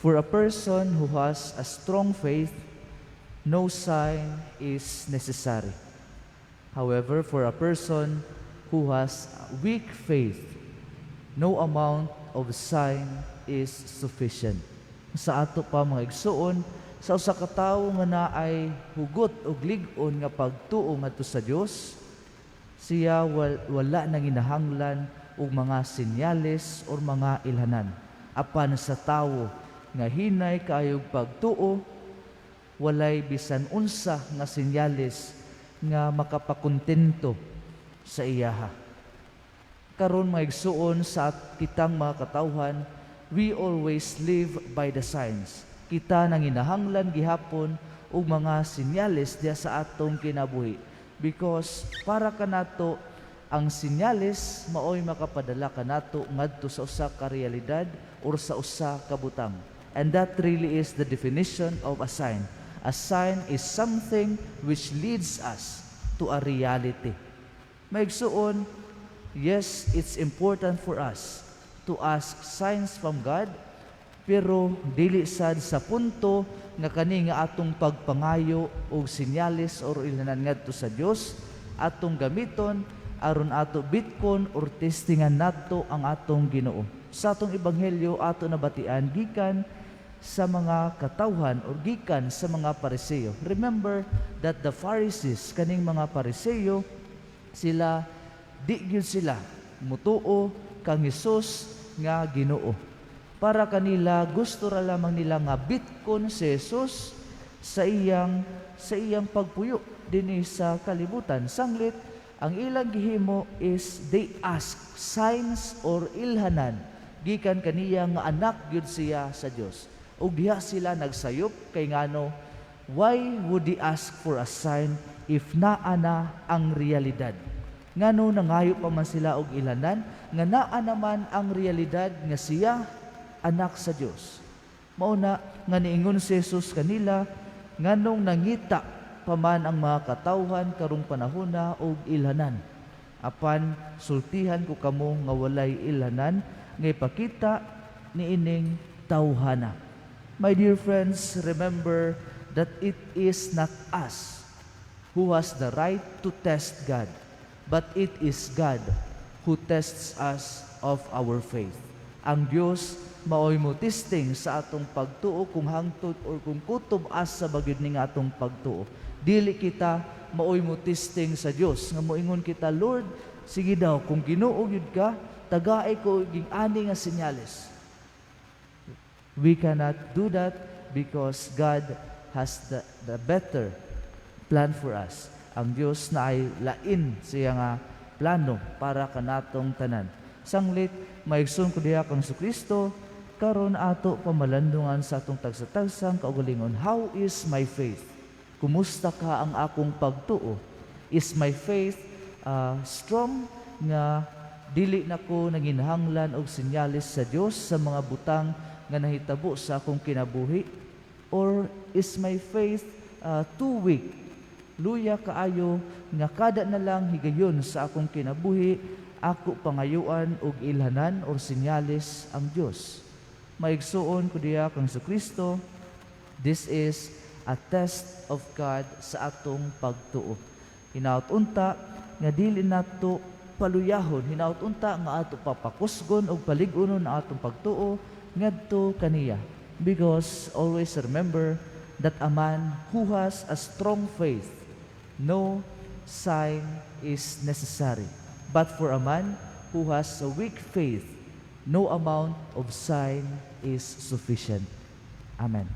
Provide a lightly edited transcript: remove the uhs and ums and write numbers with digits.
For a person who has a strong faith, no sign is necessary. However, for a person who has weak faith, no amount of sign is sufficient. Sa ato pa mga igsuon, sa usa ka tawo nga naay hugot og lig-on nga pagtuo ngadto sa Dios, siya wala nang ginahanglan og mga senyales or mga ilhanan. Apan sa tawo nga hinay kaayog pagtuo, walay bisan unsa nga senyales nga makapakontento sa iyaha. Karon mga igsuon sa kitang mga katawhan, we always live by the signs. Kita nang inahanglan gihapon og mga senyales diya sa atong kinabuhi. Because para kanato ang senyales maoy makapadala kanato ngadto sa usa ka realidad or sa usa ka butang. And that really is the definition of a sign. A sign is something which leads us to a reality. Maigsuon, yes, it's important for us to ask signs from God, pero dili sad sa punto nga kani nga atong pagpangayo og senyales or ilhanan ngadto sa Dios atong gamiton aron ato bitkon or testingan nato ang atong Ginoo. Sa atong ebanghelyo ato nabatian gikan sa mga katawhan o gikan sa mga Pariseo. Remember that the Pharisees, kaning mga Pariseo, sila di gyud sila mutuo kang Hesus nga Ginoo. Para kanila gusto ra lamang nila nga bitkon si Jesus sa iyang pagpuyo dinhi sa kalibutan. Sanglit ang ilang gihimo is they ask signs or ilhanan gikan kaniya nga anak gyud siya sa Dios. Ug diha sila nagsayop kay ngano, why would they ask for a sign if naa na ang realidad? Ngano nangayo pa man sila og ilhanan nga naa naman ang realidad nga siya anak sa Dios. Mao na nga niingon si Jesus kanila nganong nangita pa man ang mga katawhan karong panahona og ilhanan. Apan sultihan ko kamo nga walay ilhanan nga ipakita niining tawhana. My dear friends, remember that it is not us who has the right to test God, but it is God who tests us of our faith. Ang Dios maoy mo testing sa atong pagtuo kung hangtod or kung kutob asa bagyod ning atong pagtuo. Dili kita maoy mo testing sa Dios nga moingon kita, Lord, sige daw kung Ginoo gyud ka, tagaay ko ging ani nga senyales. We cannot do that because God has the better plan for us. Ang Dios na ay lain siya nga plano para kanatong tanan. Sanglit maigsoon ko diha kang Kristo karon ato pamalandungan sa atong tagsa-tagsang kaugalingon. How is my faith? Kumusta ka ang akong pagtuo? Is my faith strong nga dili nako nanginhanglan og senyales sa Dios sa mga butang nga nahitabo sa akong kinabuhi? Or is my faith too weak? Luya kaayo nga kada na lang higayon sa akong kinabuhi ako pangayuan og ilhanan or senyales ang Dios. Maigsuon ko diha kang Kristo, this is a test of God sa atong pagtuo. Hinaut unta nga dili nato paluyahon, hinaut unta nga ato papakusgon og palig-unon ang atong pagtuo ngadto kaniya. Because always remember that a man who has a strong faith, no sign is necessary. But for a man who has a weak faith, no amount of sign is sufficient. Amen.